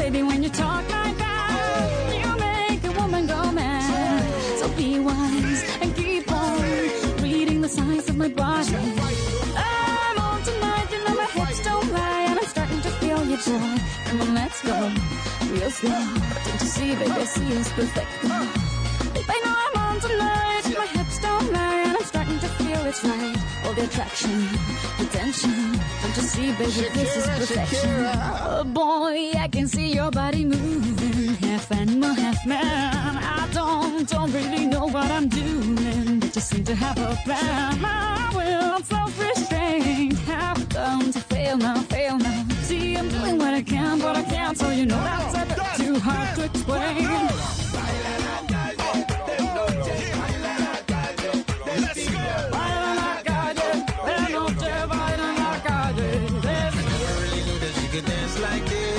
baby, when you talk like that, you make a woman go mad. So be wise and keep on reading the signs of my body. I'm on tonight, you know my hips don't lie, and I'm starting to feel your joy. Come on, let's go, real slow. Don't you see, baby, I see us perfect. I know I'm on tonight, my hips don't lie, and I'm starting to feel it's right. All the attraction, the tension. Don't you see, baby, Shakira, this is perfection. Oh boy, I can see your body moving, half animal, half man. I don't really know what I'm doing, but just seem to have a plan. My will, self-restraint, have come to fail now, fail now. See, I'm doing what I can, but I can't, so you know that's a bit too hard to explain.